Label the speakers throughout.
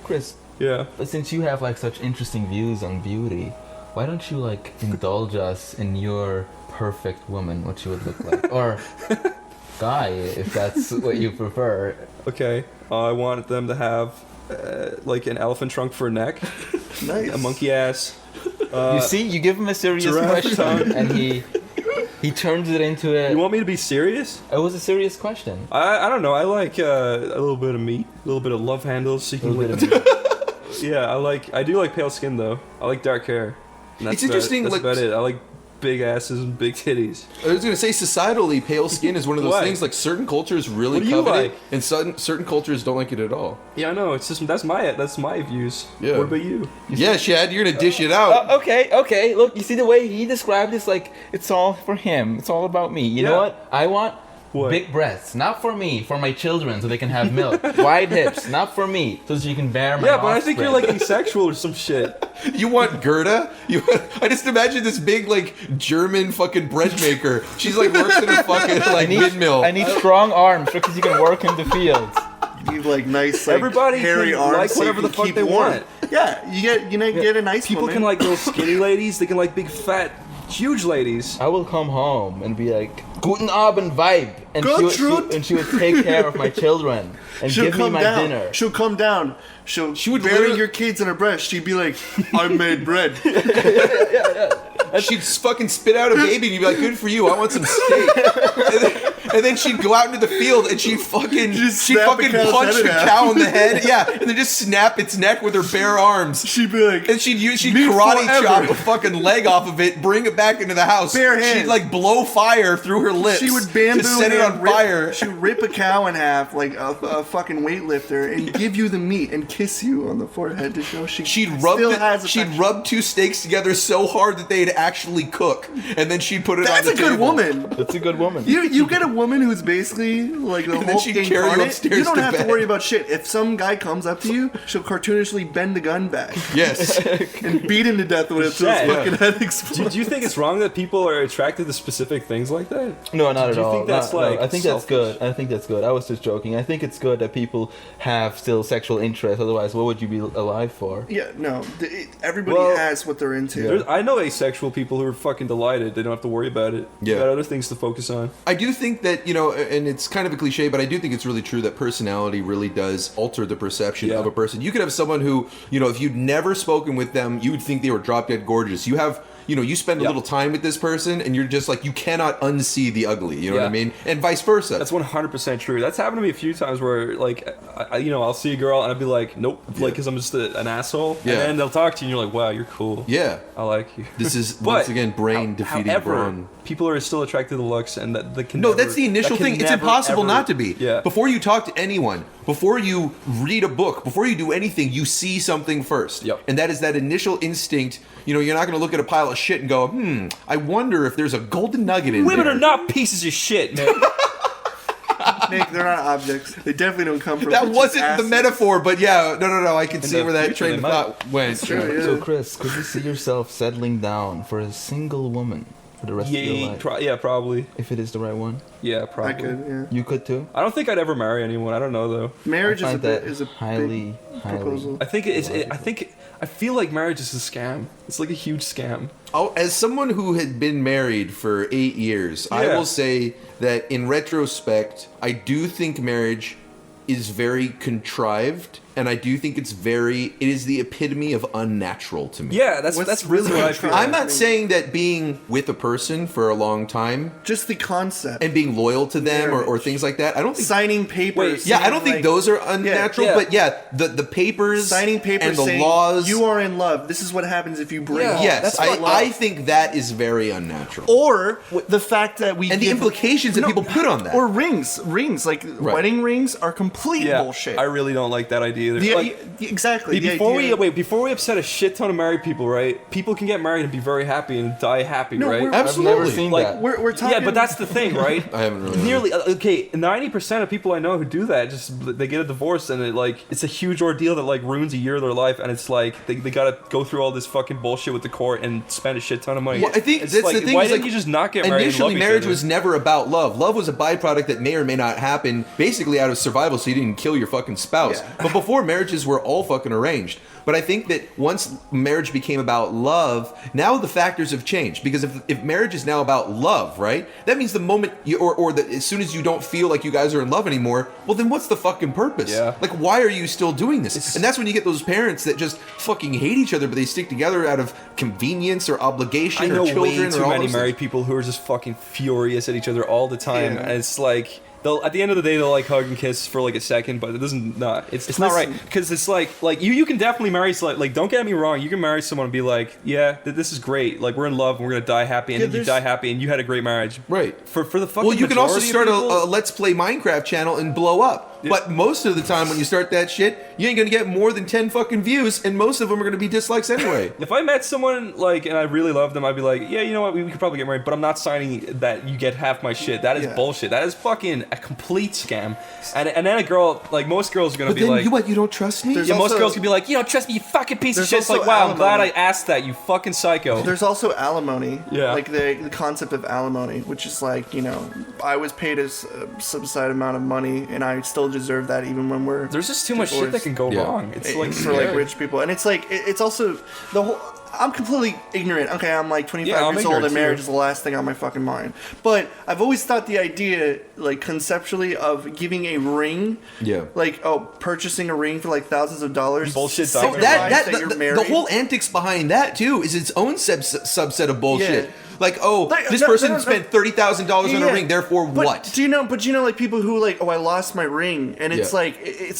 Speaker 1: Chris.
Speaker 2: Yeah.
Speaker 1: But since you have like such interesting views on beauty, why don't you like indulge us in your perfect woman, what she would look like, or guy, if that's what you prefer?
Speaker 2: Okay. I want them to have like an elephant trunk for a neck,
Speaker 3: Nice.
Speaker 2: a monkey ass.
Speaker 1: You see, you give him a serious
Speaker 2: giraffe
Speaker 1: question,
Speaker 2: tongue.
Speaker 1: and he turns it into a.
Speaker 2: You want me to be serious?
Speaker 1: It was a serious question.
Speaker 2: I don't know. I like a little bit of meat, a little bit of love handles. So you
Speaker 1: A
Speaker 2: can
Speaker 1: little bit of
Speaker 2: Yeah, I do like pale skin though. I like dark hair. And
Speaker 4: It's interesting,
Speaker 2: That's
Speaker 4: like-
Speaker 2: about it. I like big asses and big titties.
Speaker 4: I was gonna say, societally, pale skin is one of those
Speaker 2: Why?
Speaker 4: things. Like certain cultures really
Speaker 2: What do you
Speaker 4: covet
Speaker 2: like?
Speaker 4: it, and certain cultures don't like it at all.
Speaker 2: Yeah, I know. It's just that's my views.
Speaker 4: Yeah.
Speaker 2: What about you?
Speaker 4: Yeah, Shad, you're gonna dish it out.
Speaker 1: Okay. Look, you see the way he described this, like it's all for him. It's all about me. You know
Speaker 2: Yeah.
Speaker 1: what? I want
Speaker 2: What?
Speaker 1: big breasts, not for me, for my children, so they can have milk. Wide hips, not for me, so you can bear my.
Speaker 2: Yeah, but I think you're like
Speaker 1: offspring.
Speaker 2: asexual or some shit.
Speaker 4: You want Gerda? I just imagine this big, like, German fucking bread maker. She's like works in a fucking like windmill.
Speaker 1: I need strong arms because you can work in the fields.
Speaker 3: You need like nice, like,
Speaker 2: Everybody
Speaker 3: hairy
Speaker 2: can
Speaker 3: arms,
Speaker 2: like
Speaker 3: so
Speaker 2: whatever
Speaker 3: you
Speaker 2: the
Speaker 3: can
Speaker 2: fuck
Speaker 3: keep
Speaker 2: they
Speaker 3: warm.
Speaker 2: want.
Speaker 3: Yeah, you get a nice
Speaker 2: People
Speaker 3: woman.
Speaker 2: can like little skinny ladies. They can like big fat, huge ladies.
Speaker 1: I will come home and be like, Guten Abend, Vibe, and
Speaker 3: Gertrude.
Speaker 1: she would take care of my children and
Speaker 3: She'll
Speaker 1: give me
Speaker 3: come
Speaker 1: my
Speaker 3: down.
Speaker 1: dinner.
Speaker 3: She'll come down. She would bury
Speaker 4: literally-
Speaker 3: your kids in her breast. She'd be like, "I made bread."
Speaker 4: She'd fucking spit out a baby and you'd be like, good for you, I want some steak. And then she'd go out into the field and she'd fucking
Speaker 3: snap a cow's
Speaker 4: punch
Speaker 3: head
Speaker 4: the
Speaker 3: in half.
Speaker 4: cow in the head. Yeah, and then just snap its neck with her bare arms.
Speaker 3: She'd be like,
Speaker 4: And she'd
Speaker 3: Me
Speaker 4: karate
Speaker 3: forever.
Speaker 4: chop a fucking leg off of it, bring it back into the house.
Speaker 3: Bare hands.
Speaker 4: She'd like blow fire through her lips.
Speaker 3: she would bamboo
Speaker 4: Just set it
Speaker 3: hand
Speaker 4: on
Speaker 3: rip-
Speaker 4: fire.
Speaker 3: She would rip a cow in half like a fucking weightlifter and give you the meat and kiss you on the forehead to show she'd
Speaker 4: She'd
Speaker 3: affection.
Speaker 4: rub two steaks together so hard that they'd actually cook, and then she'd put it
Speaker 3: That's
Speaker 4: on
Speaker 3: a
Speaker 4: the
Speaker 3: good
Speaker 4: table.
Speaker 3: woman.
Speaker 1: That's a good woman.
Speaker 3: You get a woman who's basically like the
Speaker 4: And then
Speaker 3: whole
Speaker 4: she'd
Speaker 3: thing
Speaker 4: carry you
Speaker 3: incarnate.
Speaker 4: upstairs
Speaker 3: You don't
Speaker 4: to
Speaker 3: have to
Speaker 4: bed.
Speaker 3: worry about shit. If some guy comes up to you, she'll cartoonishly bend the gun back
Speaker 4: Yes.
Speaker 3: and beat him to death when it's his
Speaker 2: Yeah.
Speaker 3: fucking head explodes.
Speaker 2: Do you think it's wrong that people are attracted to specific things like that?
Speaker 1: No, not at
Speaker 2: Do you
Speaker 1: all.
Speaker 2: think that's,
Speaker 1: No,
Speaker 2: like,
Speaker 1: I think that's
Speaker 2: selfish?
Speaker 1: good. I think that's good. I was just joking. I think it's good that people have still sexual interest. Otherwise, what would you be alive for?
Speaker 3: Yeah, no. Everybody
Speaker 2: Well,
Speaker 3: has what they're into.
Speaker 2: I know asexual people who are fucking delighted. They don't have to worry about it.
Speaker 4: Yeah.
Speaker 2: They got other things to focus on.
Speaker 4: I do think that, and it's kind of a cliche, but I do think it's really true that personality really does alter the perception
Speaker 2: Yeah.
Speaker 4: of a person. You could have someone who, if you'd never spoken with them, you would think they were drop dead gorgeous. You have, you spend a
Speaker 2: Yeah.
Speaker 4: little time with this person and you're just like, you cannot unsee the ugly. You know what I
Speaker 2: Yeah.
Speaker 4: mean? And vice versa.
Speaker 2: That's 100% true. That's happened to me a few times where, like, I'll see a girl and I'll be like, nope, like, because I'm just an asshole.
Speaker 4: Yeah.
Speaker 2: And then they'll talk to you and you're like, wow, you're cool.
Speaker 4: yeah.
Speaker 2: I like you.
Speaker 4: This is,
Speaker 2: But,
Speaker 4: once again, brain defeating
Speaker 2: however,
Speaker 4: brawn.
Speaker 2: people are still attracted to looks, and that they can.
Speaker 4: No,
Speaker 2: never-
Speaker 4: that's the initial
Speaker 2: that can
Speaker 4: thing. It's
Speaker 2: never,
Speaker 4: impossible
Speaker 2: ever-
Speaker 4: not to be.
Speaker 2: Yeah.
Speaker 4: Before you talk to anyone, before you read a book, before you do anything, you see something first.
Speaker 2: Yep.
Speaker 4: And that is that initial instinct. You're not going to look at a pile of shit and go, I wonder if there's a golden nugget in
Speaker 2: Women
Speaker 4: there.
Speaker 2: are not pieces of shit, man.
Speaker 3: Nick, they're not objects. They definitely don't come from.
Speaker 4: That
Speaker 3: bitches'
Speaker 4: wasn't the
Speaker 3: asses.
Speaker 4: metaphor, but yeah, no. I can see
Speaker 2: the
Speaker 4: where that
Speaker 2: future,
Speaker 4: train
Speaker 2: they
Speaker 4: of
Speaker 2: might.
Speaker 4: thought went.
Speaker 3: True, yeah.
Speaker 1: So, Chris, could you see yourself settling down for a single woman for the rest of your life?
Speaker 2: Yeah, probably.
Speaker 1: If it is the right one,
Speaker 2: Yeah,
Speaker 3: I
Speaker 2: probably.
Speaker 3: could, yeah.
Speaker 1: you could too.
Speaker 2: I don't think I'd ever marry anyone. I don't know though.
Speaker 3: Marriage
Speaker 1: I
Speaker 3: is a
Speaker 1: find
Speaker 3: bit
Speaker 1: that
Speaker 3: is a
Speaker 1: highly
Speaker 3: big proposal.
Speaker 2: I think I feel like marriage is a scam. It's like a huge scam.
Speaker 4: As someone who had been married for 8 years, I
Speaker 2: Yeah.
Speaker 4: will say that in retrospect, I do think marriage is very contrived, and I do think it is the epitome of unnatural to me.
Speaker 2: Yeah, that's
Speaker 3: What's
Speaker 2: really what I
Speaker 3: really
Speaker 2: feel.
Speaker 3: contrived?
Speaker 4: I'm not saying that being with a person for a long time
Speaker 3: Just the concept.
Speaker 4: and being loyal to them or
Speaker 3: Marriage.
Speaker 4: things like that, I don't think.
Speaker 3: Signing papers.
Speaker 2: Wait,
Speaker 4: Yeah, I
Speaker 3: saying,
Speaker 4: don't think
Speaker 3: like,
Speaker 4: those are unnatural,
Speaker 2: yeah.
Speaker 4: but yeah, the papers,
Speaker 3: signing papers
Speaker 4: and the
Speaker 3: saying
Speaker 4: laws.
Speaker 3: you are in love. This is what happens if you break.
Speaker 2: Yeah.
Speaker 4: yes,
Speaker 2: That's not
Speaker 4: I
Speaker 2: love.
Speaker 4: think that is very unnatural.
Speaker 3: Or the fact that we
Speaker 4: And the
Speaker 3: give-
Speaker 4: implications that people put on that.
Speaker 3: Or rings like wedding rings are complete
Speaker 2: Yeah,
Speaker 3: bullshit.
Speaker 2: I really don't like that idea either.
Speaker 3: The-
Speaker 2: Like,
Speaker 3: exactly. the
Speaker 2: before
Speaker 3: idea-
Speaker 2: before we upset a shit ton of married people, right? People can get married and be very happy and die happy,
Speaker 3: No,
Speaker 2: right?
Speaker 3: we're-
Speaker 4: Absolutely.
Speaker 1: I've never seen
Speaker 2: Like,
Speaker 1: that.
Speaker 3: we're talking.
Speaker 2: Yeah, but that's the thing, right?
Speaker 4: I haven't really.
Speaker 2: Nearly 90% of people I know who do that just they get a divorce and it's a huge ordeal that like ruins a year of their life, and it's like they gotta go through all this fucking bullshit with the court and spend a shit ton of money.
Speaker 4: Well, I think
Speaker 2: it's
Speaker 4: that's
Speaker 2: like,
Speaker 4: the thing.
Speaker 2: why
Speaker 4: is,
Speaker 2: didn't
Speaker 4: like,
Speaker 2: you just not get married?
Speaker 4: Initially,
Speaker 2: and love
Speaker 4: marriage
Speaker 2: each other?
Speaker 4: was never about love. Love was a byproduct that may or may not happen, basically out of survival, so you didn't kill your fucking spouse.
Speaker 3: Yeah.
Speaker 4: But before before, marriages were all fucking arranged. But I think that once marriage became about love, now the factors have changed. Because if marriage is now about love, right? That means the moment as soon as you don't feel like you guys are in love anymore, well then what's the fucking purpose?
Speaker 2: Yeah.
Speaker 4: Like, why are you still doing this? And that's when you get those parents that just fucking hate each other, but they stick together out of convenience or obligation
Speaker 2: I know
Speaker 4: or children
Speaker 2: way
Speaker 4: or
Speaker 2: too
Speaker 4: all
Speaker 2: many
Speaker 4: those
Speaker 2: married
Speaker 4: things.
Speaker 2: people who are just fucking furious at each other all the time,
Speaker 3: Yeah.
Speaker 2: and it's like at the end of the day they'll like hug and kiss for like a second, but it doesn't it's not right, because it's like you can definitely marry like don't get me wrong, you can marry someone and be like, yeah, this is great, like we're in love and we're gonna die happy, and
Speaker 3: Yeah,
Speaker 2: then you
Speaker 3: there's-
Speaker 2: die happy and you had a great marriage,
Speaker 4: Right.
Speaker 2: For the fucking
Speaker 4: Well, you can also
Speaker 2: majority of
Speaker 4: start
Speaker 2: people-
Speaker 4: a Let's Play Minecraft channel and blow up.
Speaker 2: Yeah.
Speaker 4: But most of the time when you start that shit, you ain't gonna get more than 10 fucking views, and most of them are gonna be dislikes anyway.
Speaker 2: If I met someone like and I really loved them, I'd be like, yeah, you know what, we could probably get married, but I'm not signing that you get half my shit. That is
Speaker 3: Yeah.
Speaker 2: bullshit. That is fucking a complete scam. And then a girl, like most girls are gonna
Speaker 4: But
Speaker 2: be
Speaker 4: then
Speaker 2: like,
Speaker 4: you don't trust me?
Speaker 3: There's
Speaker 2: yeah, most
Speaker 3: also-
Speaker 2: girls can be like, you don't trust me, you fucking piece of
Speaker 3: There's
Speaker 2: shit. It's like,
Speaker 3: also
Speaker 2: wow, I'm glad I
Speaker 3: alimony.
Speaker 2: asked that, you fucking psycho.
Speaker 3: There's also alimony.
Speaker 2: Yeah.
Speaker 3: Like the concept of alimony, which is like, you know, I was paid a some side amount of money and I still deserve that even when we're
Speaker 2: There's just too much shit that can go
Speaker 4: Yeah.
Speaker 2: wrong. It's like
Speaker 3: for like rich people. And it's like it's also the whole I'm completely ignorant. Okay, I'm like 25
Speaker 2: Yeah, I'm
Speaker 3: years old
Speaker 2: ignorant
Speaker 3: and marriage
Speaker 2: too.
Speaker 3: is the last thing on my fucking mind. But I've always thought the idea, like conceptually, of giving a ring,
Speaker 4: Yeah.
Speaker 3: like purchasing a ring for like thousands of dollars.
Speaker 2: Bullshit
Speaker 3: signifies
Speaker 2: diamond
Speaker 4: that
Speaker 3: you're
Speaker 4: the
Speaker 3: married.
Speaker 4: whole antics behind that too is its own subset of bullshit.
Speaker 3: Yeah.
Speaker 4: Like, oh,
Speaker 3: Like,
Speaker 4: this
Speaker 3: no,
Speaker 4: person
Speaker 3: no, no,
Speaker 4: spent $30,000 on
Speaker 3: Yeah.
Speaker 4: a ring, therefore
Speaker 3: But
Speaker 4: what?
Speaker 3: Do you know? But you know, like people who like, oh, I lost my ring, and it's
Speaker 4: Yeah.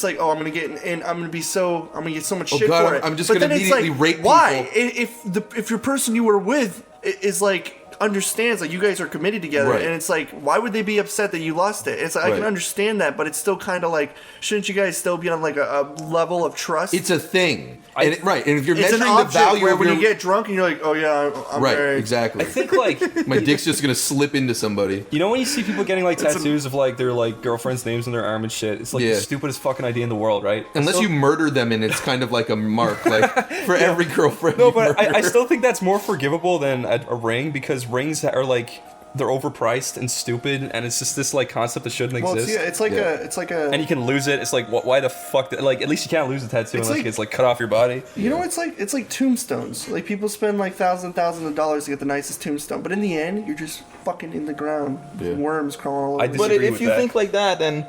Speaker 3: like, oh, I'm gonna get, and I'm gonna get so much
Speaker 4: Oh,
Speaker 3: shit
Speaker 4: God,
Speaker 3: for it.
Speaker 4: I'm just
Speaker 3: But
Speaker 4: gonna
Speaker 3: then it's
Speaker 4: immediately
Speaker 3: like,
Speaker 4: rape
Speaker 3: why?
Speaker 4: people.
Speaker 3: If your person you were with is like understands like you guys are committed together,
Speaker 4: Right.
Speaker 3: and it's like, why would they be upset that you lost it? It's like, I can
Speaker 4: Right.
Speaker 3: understand that, but it's still kind of like, shouldn't you guys still be on like a level of trust?
Speaker 4: It's a thing. And if you're
Speaker 3: It's an
Speaker 4: measuring the
Speaker 3: object
Speaker 4: value
Speaker 3: where
Speaker 4: of
Speaker 3: when
Speaker 4: your...
Speaker 3: you get drunk and you're like, oh yeah, I'm
Speaker 4: Right,
Speaker 3: married.
Speaker 4: exactly.
Speaker 2: I think like
Speaker 4: My dick's just gonna slip into somebody.
Speaker 2: you know when you see people getting like
Speaker 3: It's a-
Speaker 2: tattoos of like their like girlfriend's names on their arm and shit, it's like
Speaker 4: Yeah.
Speaker 2: the stupidest fucking idea in the world, right?
Speaker 4: Unless
Speaker 2: So-
Speaker 4: you murder them and it's kind of like a mark, like for every girlfriend
Speaker 2: No,
Speaker 4: you
Speaker 2: but I
Speaker 4: murder.
Speaker 2: still think that's more forgivable than a ring, because rings are like they're overpriced and stupid, and it's just this like concept that shouldn't
Speaker 3: Well,
Speaker 2: exist.
Speaker 3: it's like a
Speaker 2: And you can lose it. It's like, why the fuck? Like, at least you can't lose a tattoo
Speaker 3: It's
Speaker 2: unless
Speaker 3: like-
Speaker 2: it's like cut off your body.
Speaker 3: You know, it's like tombstones. Like people spend like thousands of dollars to get the nicest tombstone, but in the end, you're just fucking in the ground,
Speaker 4: Yeah.
Speaker 3: worms crawling all over.
Speaker 2: I
Speaker 3: you.
Speaker 2: disagree
Speaker 1: But if
Speaker 2: with
Speaker 1: you
Speaker 2: that.
Speaker 1: think like that, then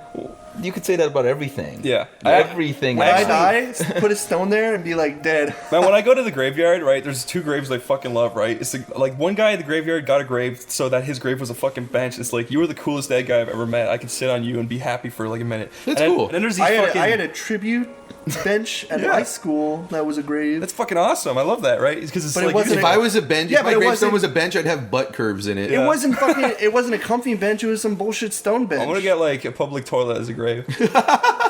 Speaker 1: you could say that about everything.
Speaker 2: Yeah.
Speaker 1: Everything.
Speaker 3: When
Speaker 1: about-
Speaker 3: I die, put a stone there and be like dead.
Speaker 2: Man, when I go to the graveyard, right, there's two graves I fucking love, right? It's like one guy at the graveyard got a grave so that his grave was a fucking bench. It's like, you were the coolest dead guy I've ever met. I can sit on you and be happy for like a minute.
Speaker 4: That's
Speaker 2: and
Speaker 4: cool.
Speaker 2: And then there's these
Speaker 3: I
Speaker 2: fucking...
Speaker 3: had a tribute bench at
Speaker 2: Yeah.
Speaker 3: my school that was a grave.
Speaker 2: That's fucking awesome. I love that, right? Because it's
Speaker 3: But it
Speaker 2: like...
Speaker 3: wasn't
Speaker 4: If I was a bench,
Speaker 3: Yeah,
Speaker 4: if
Speaker 3: but
Speaker 4: my
Speaker 3: it
Speaker 4: gravestone
Speaker 3: wasn't-
Speaker 4: was a bench, I'd have butt curves in it.
Speaker 3: It wasn't fucking. It wasn't a comfy bench. It was some bullshit stone bench.
Speaker 2: I'm gonna get like a public toilet as a grave.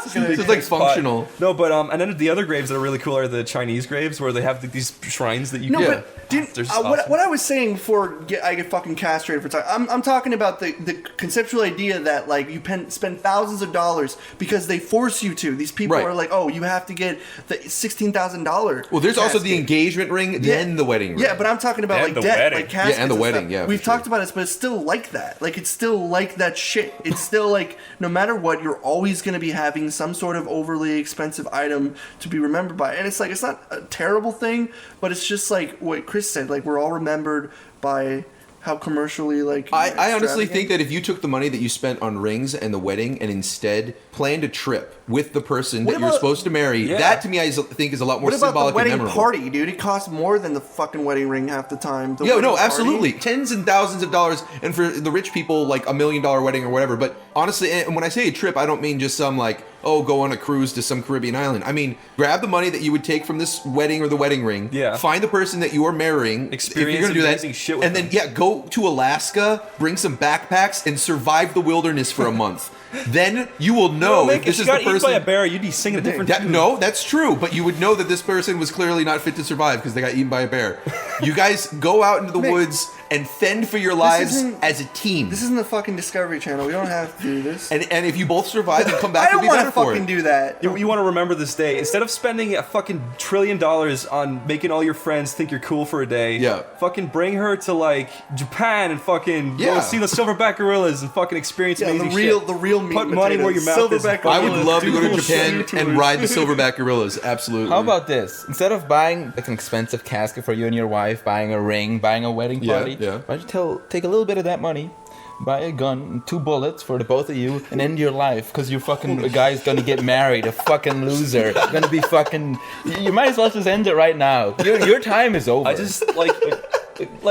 Speaker 4: So it's like functional.
Speaker 2: No, but and then the other graves that are really cool are the Chinese graves where they have these shrines that you
Speaker 3: No,
Speaker 2: can.
Speaker 4: Yeah.
Speaker 3: but didn't,
Speaker 2: They're just
Speaker 3: what,
Speaker 2: awesome.
Speaker 3: what I was saying before I get fucking castrated for time. I'm talking about the conceptual idea that like you spend thousands of dollars because they force you to. These people
Speaker 4: Right.
Speaker 3: are like, oh, you have to get the $16,000.
Speaker 4: Well, there's also the
Speaker 3: casket.
Speaker 4: engagement ring, then the wedding ring.
Speaker 3: Yeah, but I'm talking about
Speaker 2: And
Speaker 3: like
Speaker 2: the
Speaker 3: debt,
Speaker 2: wedding.
Speaker 3: like caskets.
Speaker 4: Yeah, and the wedding,
Speaker 3: stuff.
Speaker 4: yeah, for
Speaker 3: We've
Speaker 4: sure.
Speaker 3: talked about it, but it's still like that. Like it's still like that shit. It's still like no matter what, you're always gonna be having some sort of overly expensive item to be remembered by. And it's like it's not a terrible thing, but it's just like what Chris said. Like we're all remembered by how commercially like.
Speaker 4: I honestly
Speaker 3: extravagant.
Speaker 4: think that if you took the money that you spent on rings and the wedding and instead planned a trip with the person
Speaker 3: What
Speaker 4: that you're
Speaker 3: about-
Speaker 4: supposed to marry,
Speaker 2: Yeah.
Speaker 4: that to me I think is a lot more
Speaker 3: What about the
Speaker 4: symbolic and
Speaker 3: wedding
Speaker 4: memorable.
Speaker 3: party, dude? It costs more than the fucking wedding ring half the time. The
Speaker 4: Yo,
Speaker 3: wedding
Speaker 4: no,
Speaker 3: party-
Speaker 4: absolutely. Tens and thousands of dollars, and for the rich people, like $1 million wedding or whatever. But honestly, and when I say a trip, I don't mean just some like, oh, go on a cruise to some Caribbean island. I mean, grab the money that you would take from this wedding or the wedding ring.
Speaker 2: Yeah.
Speaker 4: Find the person that you are marrying.
Speaker 2: Experience
Speaker 4: if you're gonna do that,
Speaker 2: amazing shit with
Speaker 4: and then
Speaker 2: them.
Speaker 4: go to Alaska, bring some backpacks, and survive the wilderness for a month. Then you will know
Speaker 2: man,
Speaker 4: if this
Speaker 2: you
Speaker 4: is the
Speaker 2: got eaten
Speaker 4: person.
Speaker 2: by a bear, you'd be singing a different tune.
Speaker 4: No, that's true. But you would know that this person was clearly not fit to survive because they got eaten by a bear. You guys go out into the woods and fend for your lives
Speaker 3: isn't-
Speaker 4: as a team.
Speaker 3: This isn't the fucking Discovery Channel. We don't have to do this.
Speaker 4: And if you both survive and come back,
Speaker 3: I
Speaker 4: you'll
Speaker 3: don't
Speaker 4: be
Speaker 3: want
Speaker 4: better
Speaker 3: to
Speaker 4: for
Speaker 3: fucking
Speaker 4: it.
Speaker 3: do that.
Speaker 2: You want to remember this day. Instead of spending a fucking $1 trillion on making all your friends think you're cool for a day,
Speaker 4: Yeah.
Speaker 2: fucking bring her to like Japan and fucking go
Speaker 4: Yeah.
Speaker 2: see the silverback gorillas and fucking experience
Speaker 3: Yeah,
Speaker 2: amazing
Speaker 3: the real
Speaker 2: shit.
Speaker 3: meat
Speaker 2: Put
Speaker 3: and
Speaker 2: money where your
Speaker 3: potatoes.
Speaker 2: mouth is.
Speaker 3: Silverback
Speaker 4: I would
Speaker 3: gorillas,
Speaker 4: love to go to
Speaker 3: cool
Speaker 4: Japan
Speaker 3: shit.
Speaker 4: and ride the silverback gorillas. Absolutely.
Speaker 1: How about this? Instead of buying like an expensive casket for you and your wife, buying a ring, buying a wedding
Speaker 4: Yeah,
Speaker 1: party,
Speaker 4: yeah.
Speaker 1: why don't you take a little bit of that money, buy a gun, and 2 bullets for the both of you, and end your life because your fucking guy's gonna get married, a fucking loser, gonna be fucking. You might as well just end it right now. Your time is over.
Speaker 2: I just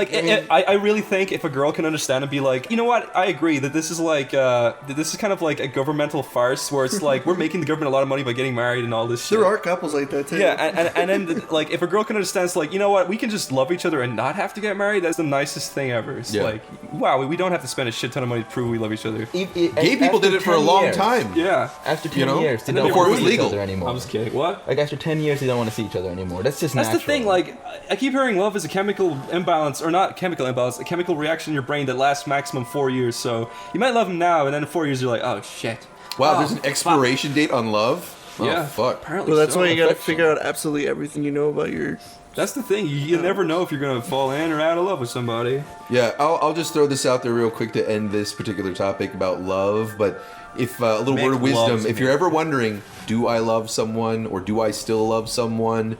Speaker 2: I really think if a girl can understand and be like, you know what, I agree that this is like this is kind of like a governmental farce where it's like we're making the government a lot of money by getting married and all this shit.
Speaker 3: There are couples like that too.
Speaker 2: Yeah, and then like if a girl can understand, it's like, you know what, we can just love each other and not have to get married. That's the nicest thing ever. It's
Speaker 4: Yeah.
Speaker 2: like, wow, we don't have to spend a shit ton of money to prove we love each other.
Speaker 4: Gay people did it for a long time.
Speaker 2: Yeah,
Speaker 1: After 10
Speaker 4: You know?
Speaker 1: years, they
Speaker 2: And then
Speaker 1: don't
Speaker 2: before it
Speaker 1: want
Speaker 2: was
Speaker 1: to see each
Speaker 4: legal.
Speaker 1: other anymore.
Speaker 2: I'm just kidding. What?
Speaker 1: Like after 10 years, they don't want to see each other anymore. That's just
Speaker 2: That's
Speaker 1: natural.
Speaker 2: the thing. Like, I keep hearing love is a chemical imbalance, or not chemical imbalance, a chemical reaction in your brain that lasts maximum 4 years. So you might love him now, and then in 4 years you're like, oh shit.
Speaker 4: Wow,
Speaker 2: Oh,
Speaker 4: there's an expiration date on love? Oh,
Speaker 2: Yeah,
Speaker 4: fuck.
Speaker 2: Apparently,
Speaker 3: Well, that's
Speaker 2: so.
Speaker 3: why you gotta
Speaker 1: affection.
Speaker 3: figure out absolutely everything you know about your.
Speaker 2: That's the thing. You never know if you're gonna fall in or out of love with somebody.
Speaker 4: Yeah, I'll just throw this out there real quick to end this particular topic about love. But if a little
Speaker 2: Mick
Speaker 4: word of wisdom,
Speaker 2: loves
Speaker 4: if
Speaker 2: me.
Speaker 4: you're ever wondering, do I love someone or do I still love someone?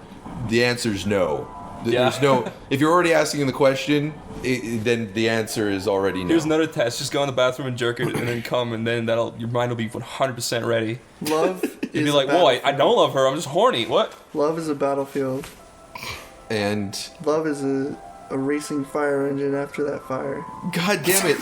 Speaker 4: The answer's no.
Speaker 2: Yeah.
Speaker 4: There's no. If you're already asking the question, then the answer is already no.
Speaker 2: Here's another test. Just go in the bathroom and jerk it, and then come, and then your mind will be 100% ready.
Speaker 3: Love
Speaker 2: You'd
Speaker 3: is
Speaker 2: be like,
Speaker 3: a
Speaker 2: whoa, I
Speaker 3: battlefield.
Speaker 2: don't love her. I'm just horny. What?
Speaker 3: Love is a battlefield.
Speaker 4: And
Speaker 3: Love is a racing fire engine after that fire.
Speaker 4: God damn it.